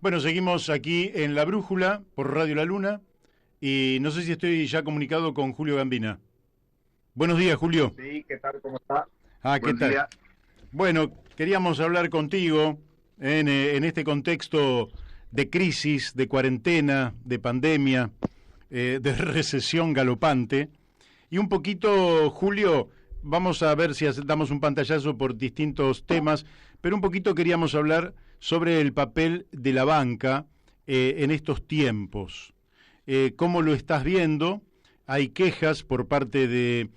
Bueno, seguimos aquí en La Brújula por Radio La Luna y no sé si estoy ya comunicado con Julio Gambina. Buenos días, Julio. Sí, ¿qué tal? ¿Cómo está? ¿Qué Buen tal? día. Bueno, queríamos hablar contigo en este contexto de crisis, de cuarentena, de pandemia, de recesión galopante. Y un poquito, Julio, vamos a ver si damos un pantallazo por distintos temas, pero un poquito queríamos hablar sobre el papel de la banca en estos tiempos. ¿Cómo lo estás viendo? Hay quejas por parte de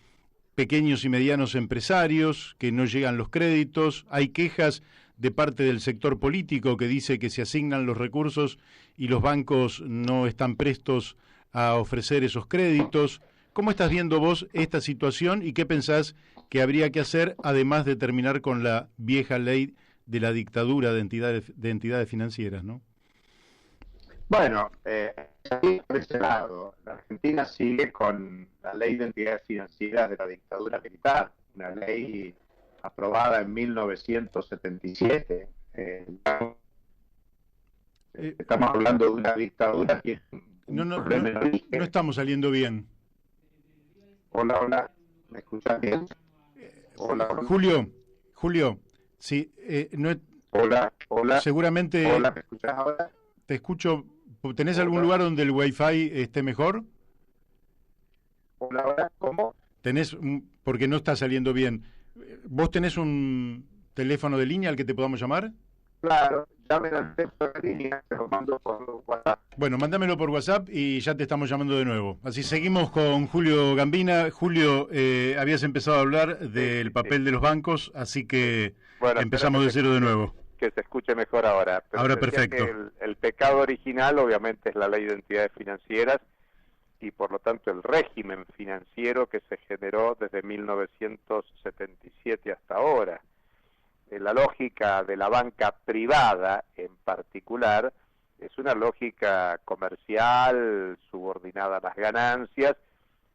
pequeños y medianos empresarios que no llegan los créditos, hay quejas de parte del sector político que dice que se asignan los recursos y los bancos no están prestos a ofrecer esos créditos. ¿Cómo estás viendo vos esta situación y qué pensás que habría que hacer además de terminar con la vieja ley de la dictadura de entidades financieras, ¿no? Bueno, por ese lado, la Argentina sigue con la ley de entidades financieras de la dictadura militar, una ley aprobada en 1977. Estamos hablando de una dictadura que es No, un no, problema no, en no origen. estamos saliendo bien. Hola, hola, ¿me escuchas bien? Hola, hola, Julio, sí, no, hola, hola, seguramente hola, ¿me escuchas ahora? te escucho. ¿Tenés algún Hola, lugar donde el wifi esté mejor? hola, hola, ¿cómo? Porque no está saliendo bien. ¿Vos tenés un teléfono de línea al que te podamos llamar? Claro, llamen al teléfono de línea, te lo mando por WhatsApp. Bueno, mándamelo por WhatsApp y ya te estamos llamando de nuevo. Así seguimos con Julio Gambina. Julio, habías empezado a hablar Sí, del sí, sí, papel de los bancos, así sí. que Bueno, espero empezamos de cero de nuevo. que se escuche mejor ahora, pero Ahora te decía que perfecto. el pecado original obviamente es la ley de entidades financieras y por lo tanto el régimen financiero que se generó desde 1977 hasta ahora. La lógica de la banca privada en particular es una lógica comercial subordinada a las ganancias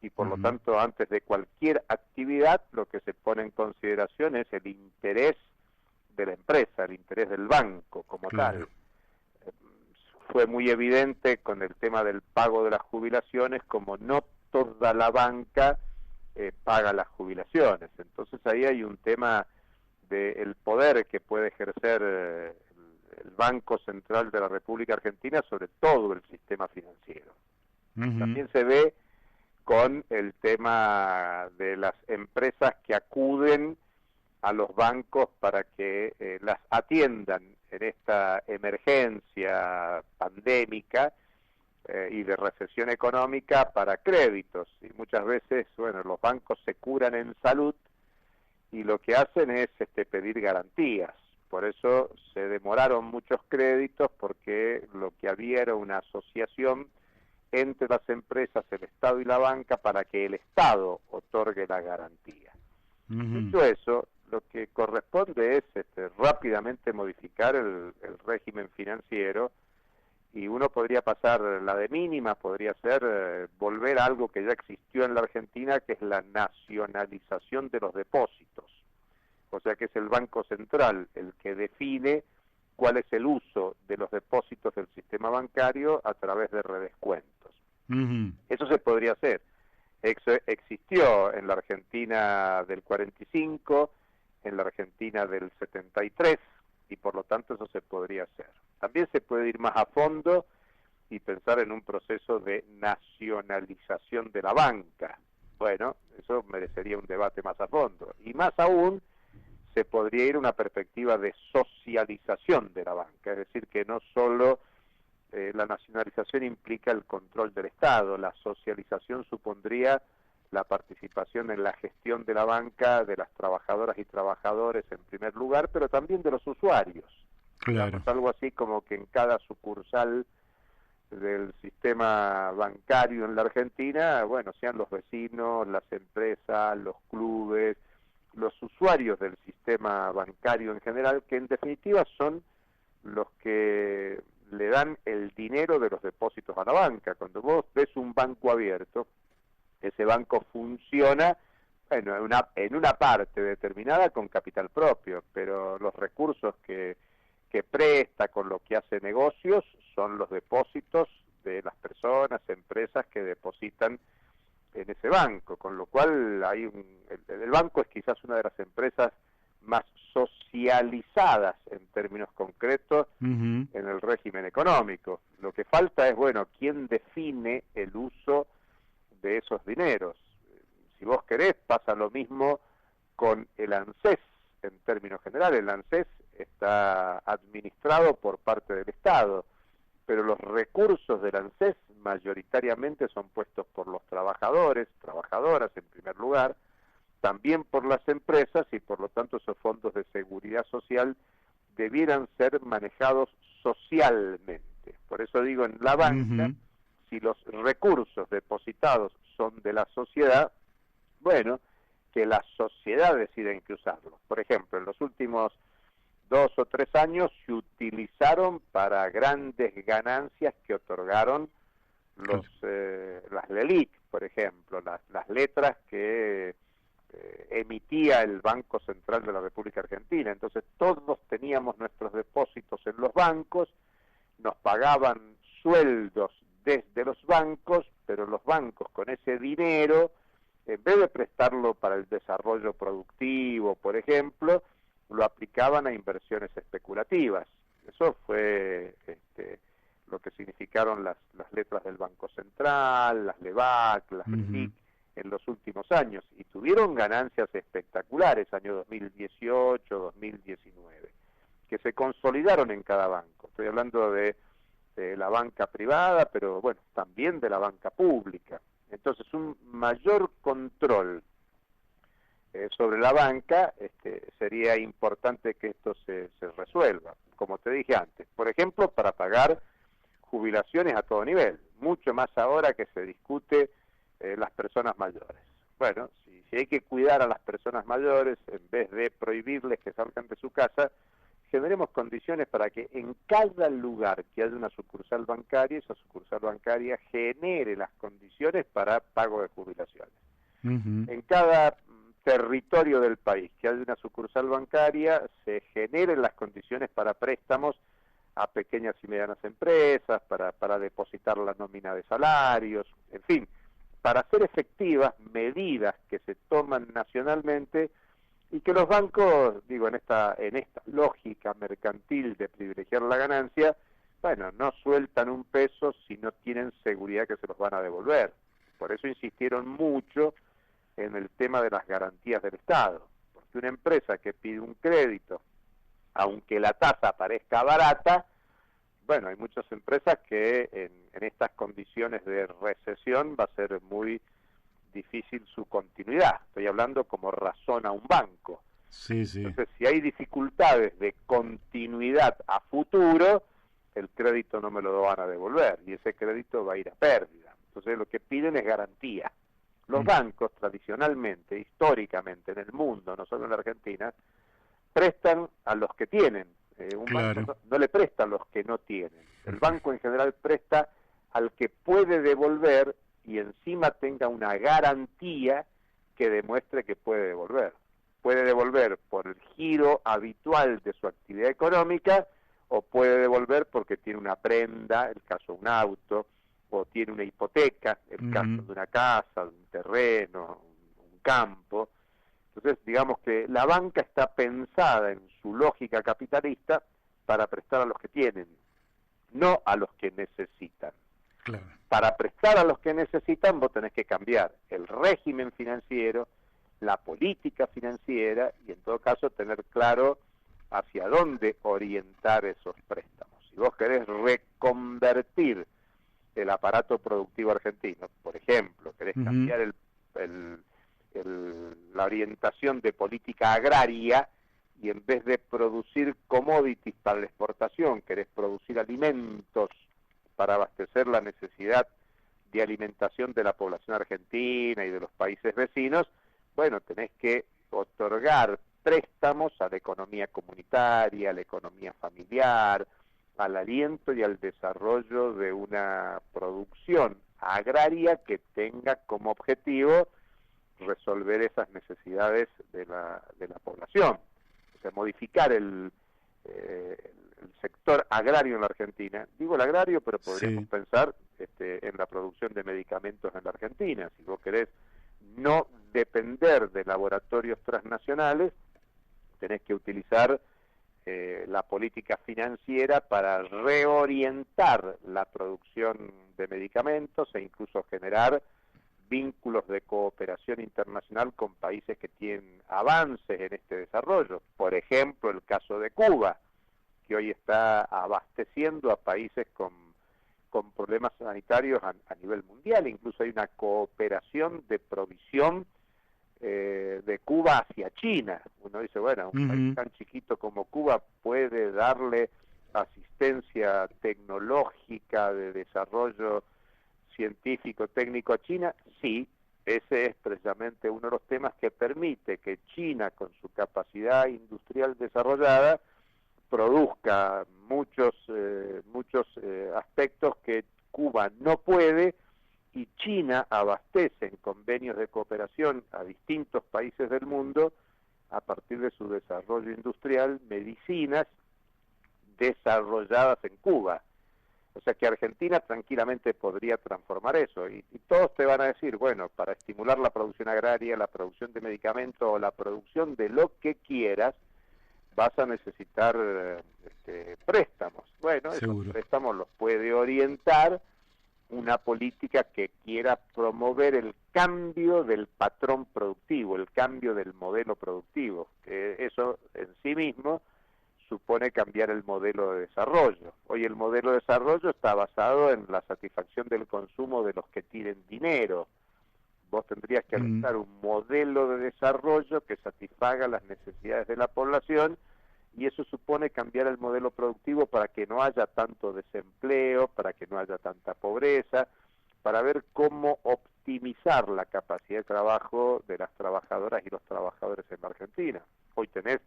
y por lo Ujú. tanto antes de cualquier actividad lo que se pone en consideración es el interés de la empresa, el interés del banco como tal. Claro. Fue muy evidente con el tema del pago de las jubilaciones, como no toda la banca paga las jubilaciones. Entonces ahí hay un tema del poder que puede ejercer el Banco Central de la República Argentina sobre todo el sistema financiero. Ujú. También se ve con el tema de las empresas que acuden a los bancos para que las atiendan en esta emergencia pandémica y de recesión económica para créditos. Y muchas veces, bueno, los bancos se curan en salud y lo que hacen es pedir garantías. Por eso se demoraron muchos créditos porque lo que había era una asociación entre las empresas, el Estado y la banca para que el Estado otorgue la garantía. Ujú. Dicho eso, lo que corresponde es rápidamente modificar el régimen financiero y uno podría pasar la de mínima, podría ser volver a algo que ya existió en la Argentina, que es la nacionalización de los depósitos. O sea que es el Banco Central el que define cuál es el uso de los depósitos del sistema bancario a través de redescuentos. Ujú. Eso se podría hacer. Existió en la Argentina del 45, en la Argentina del 73, y por lo tanto eso se podría hacer. También se puede ir más a fondo y pensar en un proceso de nacionalización de la banca. Bueno, eso merecería un debate más a fondo. Y más aún, se podría ir a una perspectiva de socialización de la banca, es decir, que no solo la nacionalización implica el control del Estado, la socialización supondría la participación en la gestión de la banca de las trabajadoras y trabajadores en primer lugar, pero también de los usuarios. Claro. Digamos, algo así como que en cada sucursal del sistema bancario en la Argentina, bueno, sean los vecinos, las empresas, los clubes, los usuarios del sistema bancario en general, que en definitiva son los que le dan el dinero de los depósitos a la banca. Cuando vos ves un banco abierto, ese banco funciona, bueno, en una parte determinada con capital propio, pero los recursos que que presta, con lo que hace negocios, son los depósitos de las personas, empresas que depositan en ese banco, con lo cual el banco es quizás una de las empresas más socializadas en términos concretos en el régimen económico. Lo que falta es, bueno, ¿quién define el uso de esos dineros? Si vos querés, pasa lo mismo con el ANSES. En términos generales, el ANSES está administrado por parte del Estado, pero los recursos del ANSES mayoritariamente son puestos por los trabajadores, trabajadoras en primer lugar, también por las empresas, y por lo tanto esos fondos de seguridad social debieran ser manejados socialmente. Por eso digo, en la banca, si los recursos depositados son de la sociedad, bueno, que la sociedad decida en qué usarlos. Por ejemplo, en los últimos 2 o 3 años se utilizaron para grandes ganancias que otorgaron las LELIQ, por ejemplo, las letras que emitía el Banco Central de la República Argentina. Entonces todos teníamos nuestros depósitos en los bancos, nos pagaban sueldos desde los bancos, pero los bancos con ese dinero, en vez de prestarlo para el desarrollo productivo, por ejemplo, lo aplicaban a inversiones especulativas. Eso fue lo que significaron las letras del Banco Central, las LEVAC, las LELIQ, en los últimos años, y tuvieron ganancias espectaculares, año 2018, 2019, que se consolidaron en cada banco. Estoy hablando de la banca privada, pero bueno, también de la banca pública. Entonces, un mayor control sobre la banca, sería importante que esto se resuelva, como te dije antes. Por ejemplo, para pagar jubilaciones a todo nivel, mucho más ahora que se discute las personas mayores. Bueno, si hay que cuidar a las personas mayores, en vez de prohibirles que salgan de su casa, generemos condiciones para que en cada lugar que haya una sucursal bancaria, esa sucursal bancaria genere las condiciones para pago de jubilaciones. En cada territorio del país que haya una sucursal bancaria, se generen las condiciones para préstamos a pequeñas y medianas empresas, para depositar la nómina de salarios, en fin, para hacer efectivas medidas que se toman nacionalmente, y que los bancos, digo, en esta lógica mercantil de privilegiar la ganancia, bueno, no sueltan un peso si no tienen seguridad que se los van a devolver. Por eso insistieron mucho en el tema de las garantías del Estado, porque una empresa que pide un crédito, aunque la tasa parezca barata, bueno, hay muchas empresas que en estas condiciones de recesión va a ser muy difícil su continuidad. Estoy hablando como razona un banco. Sí, sí. Entonces, si hay dificultades de continuidad a futuro, el crédito no me lo van a devolver y ese crédito va a ir a pérdida. Entonces, lo que piden es garantía. Los bancos tradicionalmente, históricamente en el mundo, no solo en la Argentina, prestan a los que tienen. Un banco no le presta a los que no tienen. El banco en general presta al que puede devolver y encima tenga una garantía que demuestre que puede devolver. Puede devolver por el giro habitual de su actividad económica, o puede devolver porque tiene una prenda, el caso de un auto, o tiene una hipoteca, el caso de una casa, de un terreno, un campo. Entonces, digamos que la banca está pensada en su lógica capitalista para prestar a los que tienen, no a los que necesitan. Claro. Para prestar a los que necesitan, vos tenés que cambiar el régimen financiero, la política financiera, y en todo caso tener claro hacia dónde orientar esos préstamos. Si vos querés reconvertir el aparato productivo argentino, por ejemplo, querés cambiar la orientación de política agraria, y en vez de producir commodities para la exportación, querés producir alimentos para abastecer la necesidad de alimentación de la población argentina y de los países vecinos, bueno, tenés que otorgar préstamos a la economía comunitaria, a la economía familiar, al aliento y al desarrollo de una producción agraria que tenga como objetivo resolver esas necesidades de la población. O sea, modificar el sector agrario en la Argentina. Digo el agrario, pero podríamos Sí. pensar en la producción de medicamentos en la Argentina. Si vos querés no depender de laboratorios transnacionales, tenés que utilizar la política financiera para reorientar la producción de medicamentos e incluso generar vínculos de cooperación internacional con países que tienen avances en este desarrollo. Por ejemplo, el caso de Cuba, que hoy está abasteciendo a países con problemas sanitarios a nivel mundial. Incluso hay una cooperación de provisión de Cuba hacia China. Uno dice, bueno, un país tan chiquito como Cuba puede darle asistencia tecnológica de desarrollo científico, técnico a China. Sí, ese es precisamente uno de los temas que permite que China, con su capacidad industrial desarrollada, produzca muchos aspectos que Cuba no puede, y China abastece en convenios de cooperación a distintos países del mundo a partir de su desarrollo industrial, medicinas desarrolladas en Cuba. O sea que Argentina tranquilamente podría transformar eso, y todos te van a decir, bueno, para estimular la producción agraria, la producción de medicamentos o la producción de lo que quieras, vas a necesitar préstamos. Bueno, Seguro. esos préstamos los puede orientar una política que quiera promover el cambio del patrón productivo, el cambio del modelo productivo, que eso en sí mismo supone cambiar el modelo de desarrollo. Hoy el modelo de desarrollo está basado en la satisfacción del consumo de los que tienen dinero. Vos tendrías que adoptar un modelo de desarrollo que satisfaga las necesidades de la población, y eso supone cambiar el modelo productivo para que no haya tanto desempleo, para que no haya tanta pobreza, para ver cómo optimizar la capacidad de trabajo de las trabajadoras y los trabajadores en la Argentina. Hoy tenés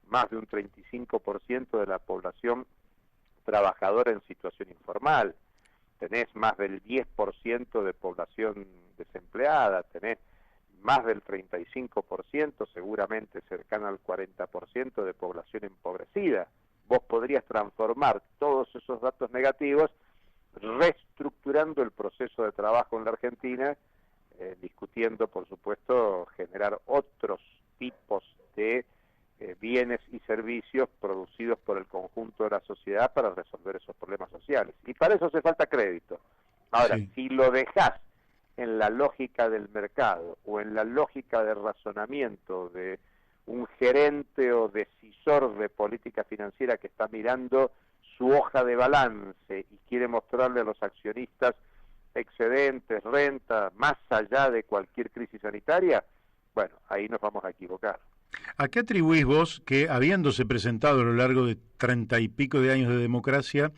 más de un 35% de la población trabajadora en situación informal, tenés más del 10% de población desempleada, tenés más del 35%, seguramente cercana al 40% de población empobrecida. Vos podrías transformar todos esos datos negativos reestructurando el proceso de trabajo en la Argentina, discutiendo, por supuesto, generar otros tipos de bienes y servicios producidos por el conjunto de la sociedad para resolver esos problemas sociales. Y para eso hace falta crédito. Ahora, Sí. si lo dejás en la lógica del mercado o en la lógica de razonamiento de un gerente o decisor de política financiera que está mirando su hoja de balance y quiere mostrarle a los accionistas excedentes, renta, más allá de cualquier crisis sanitaria, bueno, ahí nos vamos a equivocar. ¿A qué atribuís vos que, habiéndose presentado a lo largo de 30 y pico de años de democracia,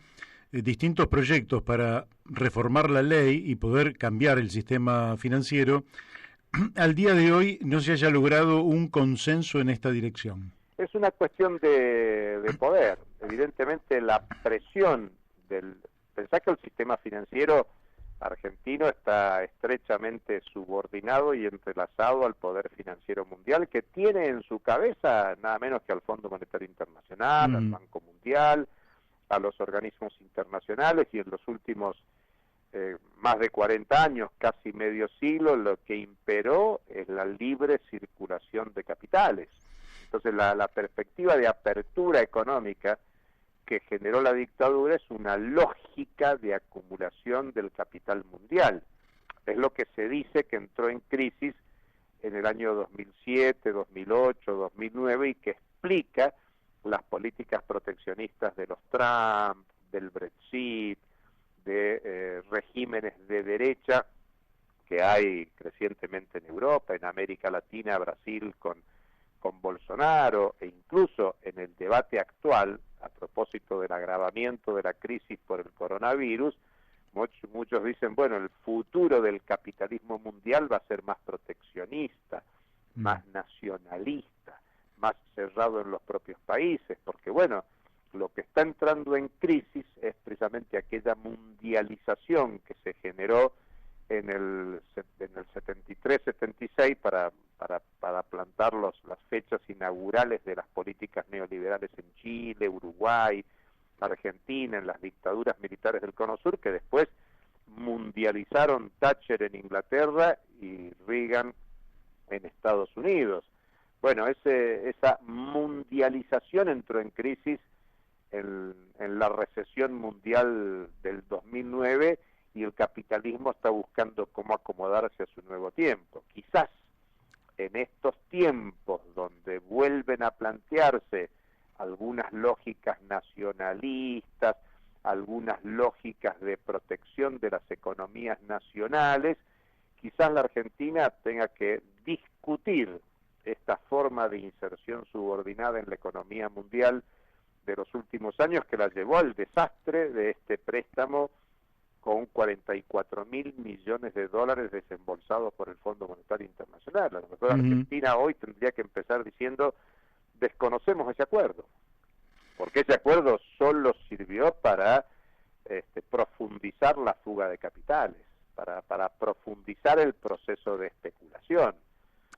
distintos proyectos para reformar la ley y poder cambiar el sistema financiero, al día de hoy no se haya logrado un consenso en esta dirección? Es una cuestión de poder. Evidentemente la presión pensá que el sistema financiero argentino está estrechamente subordinado y entrelazado al poder financiero mundial, que tiene en su cabeza nada menos que al Fondo Monetario Internacional, al Banco Mundial, a los organismos internacionales, y en los últimos más de 40 años, casi medio siglo, lo que imperó es la libre circulación de capitales. Entonces la perspectiva de apertura económica que generó la dictadura es una lógica de acumulación del capital mundial. Es lo que se dice que entró en crisis en el año 2007, 2008, 2009 y que explica las políticas proteccionistas de los Trump, del Brexit, de regímenes de derecha que hay crecientemente en Europa, en América Latina, Brasil con Bolsonaro, e incluso en el debate actual a propósito del agravamiento de la crisis por el coronavirus. Muchos dicen, bueno, el futuro del capitalismo mundial va a ser más proteccionista, más nacionalista, más cerrado en los propios países, porque bueno, lo que está entrando en crisis es precisamente aquella mundialización que se generó en el 73-76 para plantar las fechas inaugurales de las políticas neoliberales en Chile, Uruguay, Argentina, en las dictaduras militares del Cono Sur, que después mundializaron Thatcher en Inglaterra y Reagan en Estados Unidos. Bueno, esa mundialización entró en crisis en la recesión mundial del 2009 y el capitalismo está buscando cómo acomodarse a su nuevo tiempo. Quizás en estos tiempos donde vuelven a plantearse algunas lógicas nacionalistas, algunas lógicas de protección de las economías nacionales, quizás la Argentina tenga que discutir esta forma de inserción subordinada en la economía mundial de los últimos años que la llevó al desastre de este préstamo con 44.000 millones de dólares desembolsados por el Fondo Monetario Internacional. A lo mejor Argentina hoy tendría que empezar diciendo, desconocemos ese acuerdo, porque ese acuerdo solo sirvió para profundizar la fuga de capitales, para profundizar el proceso de especulación.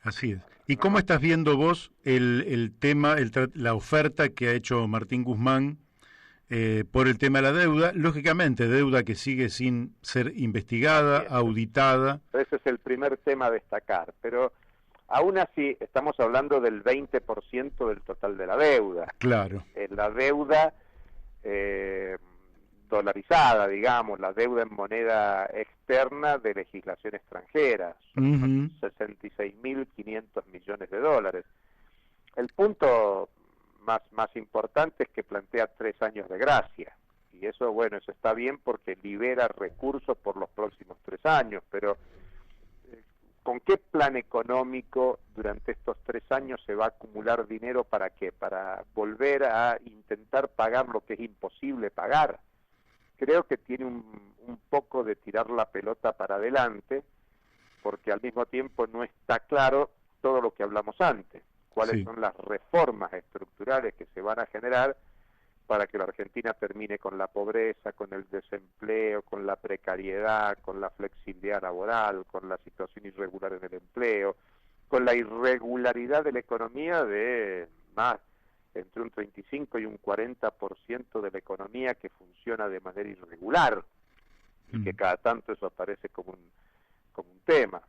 Así es. ¿Y cómo estás viendo vos el tema, la oferta que ha hecho Martín Guzmán por el tema de la deuda? Lógicamente, deuda que sigue sin ser investigada, auditada. Ese es el primer tema a destacar, pero aún así estamos hablando del 20% del total de la deuda. Claro. La deuda dolarizada, digamos, la deuda en moneda externa de legislación extranjera, son 66.500 millones de dólares. El punto más importante es que plantea 3 años de gracia, y eso, bueno, eso está bien porque libera recursos por los próximos 3 años, pero ¿con qué plan económico durante estos 3 años se va a acumular dinero para qué? Para volver a intentar pagar lo que es imposible pagar. Creo que tiene un poco de tirar la pelota para adelante, porque al mismo tiempo no está claro todo lo que hablamos antes, cuáles son las reformas estructurales que se van a generar para que la Argentina termine con la pobreza, con el desempleo, con la precariedad, con la flexibilidad laboral, con la situación irregular en el empleo, con la irregularidad de la economía de más entre un 35 y un 40% de la economía que funciona de manera irregular y que cada tanto eso aparece como un tema.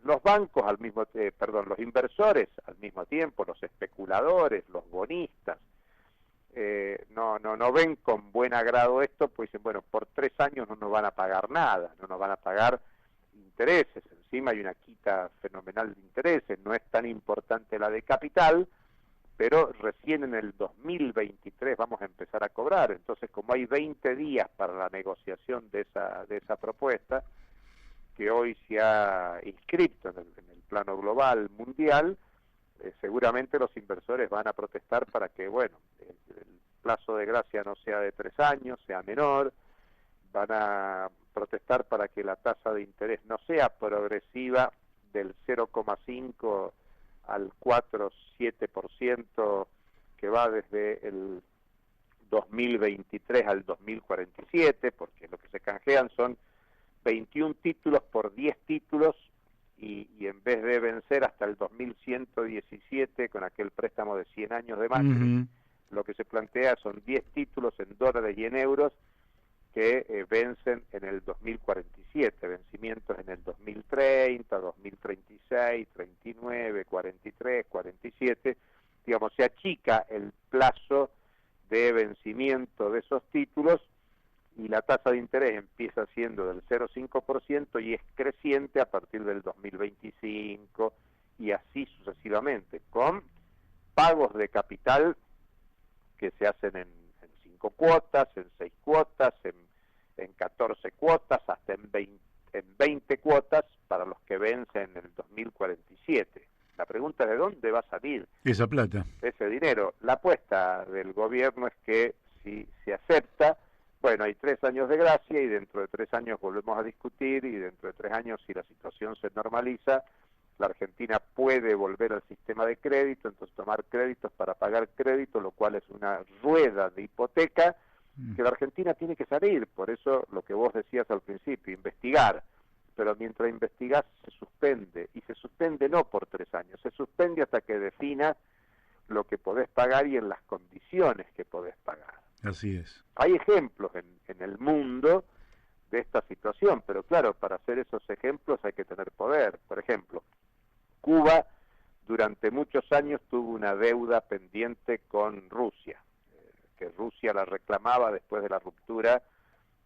Los bancos al mismo los inversores al mismo tiempo, los especuladores, los bonistas, no ven con buen agrado esto, pues dicen, bueno, por 3 años no nos van a pagar nada, no nos van a pagar intereses, encima hay una quita fenomenal de intereses, no es tan importante la de capital, pero recién en el 2023 vamos a empezar a cobrar, entonces como hay 20 días para la negociación de esa propuesta, que hoy se ha inscrito en el plano global, mundial, seguramente los inversores van a protestar para que, bueno, el plazo de gracia no sea de 3 años, sea menor, van a protestar para que la tasa de interés no sea progresiva del 0,5 al 4,7% que va desde el 2023 al 2047, porque lo que se canjean son 21 títulos por 10 títulos y en vez de vencer hasta el 2117 con aquel préstamo de 100 años de Macri, lo que se plantea son 10 títulos en dólares y en euros que vencen en el 2047, vencimientos en el 2030, 2036, 39, 43, 47, digamos, se achica el plazo de vencimiento de esos títulos y la tasa de interés empieza siendo del 0,5% y es creciente a partir del 2025 y así sucesivamente, con pagos de capital que se hacen en 5 cuotas, en 6 cuotas, en 14 cuotas, hasta en 20 cuotas para los que vencen en el 2047. La pregunta es: ¿de dónde va a salir esa plata? Ese dinero. La apuesta del gobierno es que si se acepta, bueno, hay 3 años de gracia y dentro de 3 años volvemos a discutir y dentro de 3 años, si la situación se normaliza, la Argentina puede volver al sistema de crédito, entonces tomar créditos para pagar créditos, lo cual es una rueda de hipoteca que la Argentina tiene que salir. Por eso lo que vos decías al principio, investigar. Pero mientras investigás se suspende, y se suspende no por 3 años, se suspende hasta que definas lo que podés pagar y en las condiciones que podés pagar. Así es. Hay ejemplos en el mundo de esta situación, pero claro, para hacer esos ejemplos hay que tener poder. Por ejemplo, Cuba durante muchos años tuvo una deuda pendiente con Rusia, que Rusia la reclamaba después de la ruptura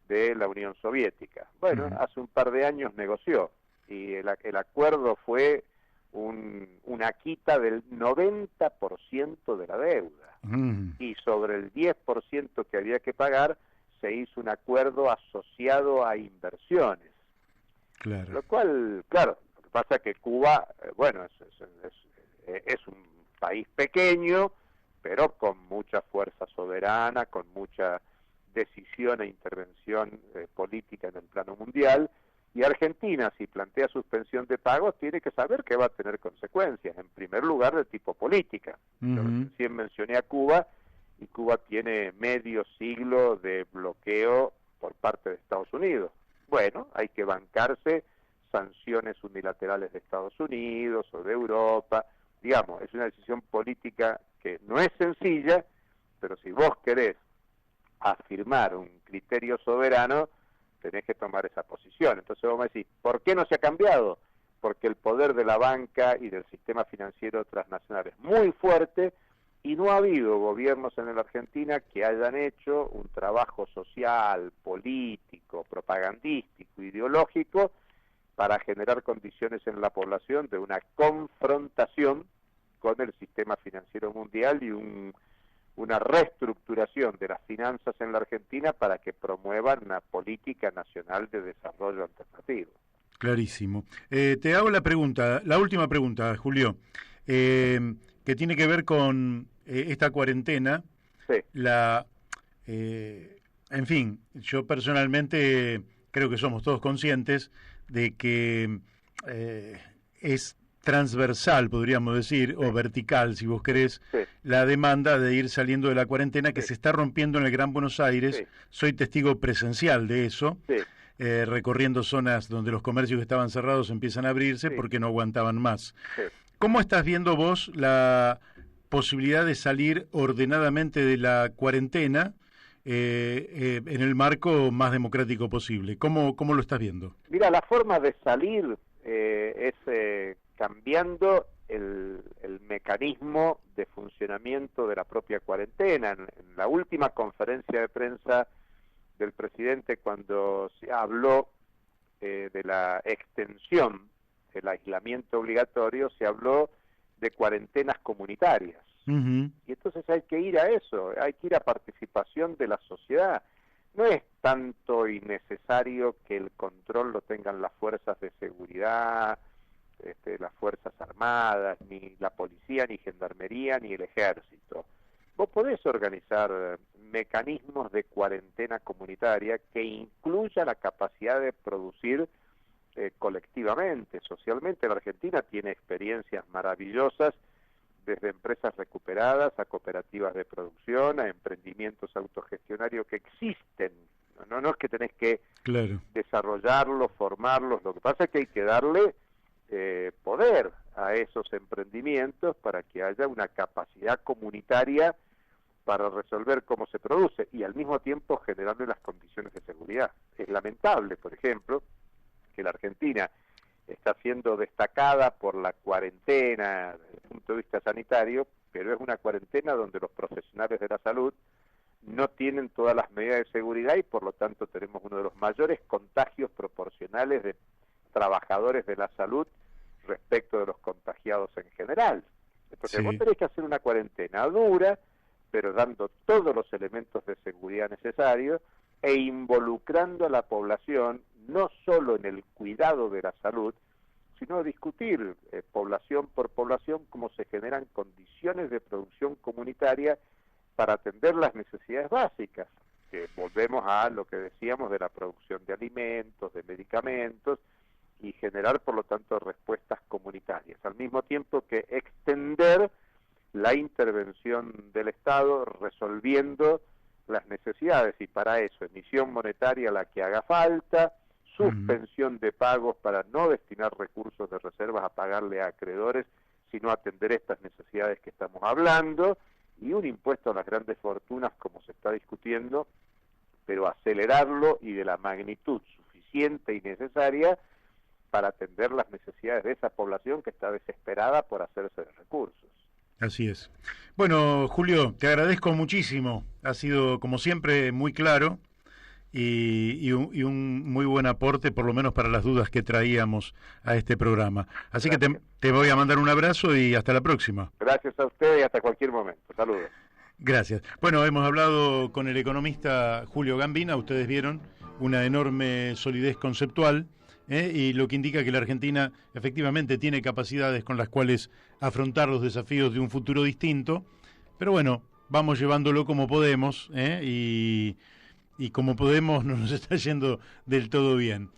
de la Unión Soviética. Bueno, hace un par de años negoció y el acuerdo fue una quita del 90% de la deuda. Y sobre el 10% que había que pagar se hizo un acuerdo asociado a inversiones. Claro. Lo cual, claro, lo que pasa es que Cuba, bueno, es un país pequeño, pero con mucha fuerza soberana, con mucha decisión e intervención política en el plano mundial. Y Argentina, si plantea suspensión de pagos, tiene que saber que va a tener consecuencias, en primer lugar de tipo política. Yo recién mencioné a Cuba, y Cuba tiene medio siglo de bloqueo por parte de Estados Unidos. Bueno, hay que bancarse sanciones unilaterales de Estados Unidos o de Europa. Digamos, es una decisión política que no es sencilla, pero si vos querés afirmar un criterio soberano, tenés que tomar esa posición. Entonces vos me decís, ¿por qué no se ha cambiado? Porque el poder de la banca y del sistema financiero transnacional es muy fuerte y no ha habido gobiernos en la Argentina que hayan hecho un trabajo social, político, propagandístico, ideológico para generar condiciones en la población de una confrontación con el sistema financiero mundial y una reestructuración de las finanzas en la Argentina para que promuevan una política nacional de desarrollo alternativo. Clarísimo. Te hago la última pregunta, Julio, que tiene que ver con esta cuarentena. Sí. En fin, yo personalmente creo que somos todos conscientes de que es transversal, podríamos decir, o vertical, si vos querés, la demanda de ir saliendo de la cuarentena que se está rompiendo en el Gran Buenos Aires. Soy testigo presencial de eso, recorriendo zonas donde los comercios que estaban cerrados empiezan a abrirse porque no aguantaban más. ¿Cómo estás viendo vos la posibilidad de salir ordenadamente de la cuarentena en el marco más democrático posible? ¿Cómo lo estás viendo? Mira, la forma de salir es cambiando el mecanismo de funcionamiento de la propia cuarentena. En la última conferencia de prensa del presidente, cuando se habló de la extensión del aislamiento obligatorio, se habló de cuarentenas comunitarias. Y entonces hay que ir a eso, hay que ir a participación de la sociedad. No es tanto y necesario que el control lo tengan las fuerzas de seguridad, las fuerzas armadas, ni la policía, ni gendarmería, ni el ejército. Vos podés organizar mecanismos de cuarentena comunitaria que incluya la capacidad de producir colectivamente, socialmente. La Argentina tiene experiencias maravillosas, desde empresas recuperadas a cooperativas de producción, a emprendimientos autogestionarios que existen. No es que tenés que desarrollarlos, formarlos, lo que pasa es que hay que darle poder a esos emprendimientos para que haya una capacidad comunitaria para resolver cómo se produce y al mismo tiempo generarle las condiciones de seguridad. Es lamentable, por ejemplo, que la Argentina está siendo destacada por la cuarentena desde el punto de vista sanitario, pero es una cuarentena donde los profesionales de la salud no tienen todas las medidas de seguridad y por lo tanto tenemos uno de los mayores contagios proporcionales de trabajadores de la salud respecto de los contagiados en general. Entonces vos tenés que hacer una cuarentena dura, pero dando todos los elementos de seguridad necesarios e involucrando a la población no solo en el cuidado de la salud, sino discutir población por población cómo se generan condiciones de producción comunitaria para atender las necesidades básicas. Volvemos a lo que decíamos de la producción de alimentos, de medicamentos, y generar, por lo tanto, respuestas comunitarias. Al mismo tiempo que extender la intervención del Estado resolviendo las necesidades, y para eso emisión monetaria la que haga falta, suspensión de pagos para no destinar recursos de reservas a pagarle a acreedores, sino atender estas necesidades que estamos hablando, y un impuesto a las grandes fortunas como se está discutiendo, pero acelerarlo y de la magnitud suficiente y necesaria para atender las necesidades de esa población que está desesperada por hacerse de recursos. Así es. Bueno, Julio, te agradezco muchísimo. Ha sido, como siempre, muy claro y un muy buen aporte, por lo menos para las dudas que traíamos a este programa. Así Gracias. que te voy a mandar un abrazo y hasta la próxima. Gracias a usted y hasta cualquier momento. Saludos. Gracias. Bueno, hemos hablado con el economista Julio Gambina, ustedes vieron, una enorme solidez conceptual, y lo que indica que la Argentina efectivamente tiene capacidades con las cuales afrontar los desafíos de un futuro distinto, pero bueno, vamos llevándolo como podemos, y como podemos no nos está yendo del todo bien.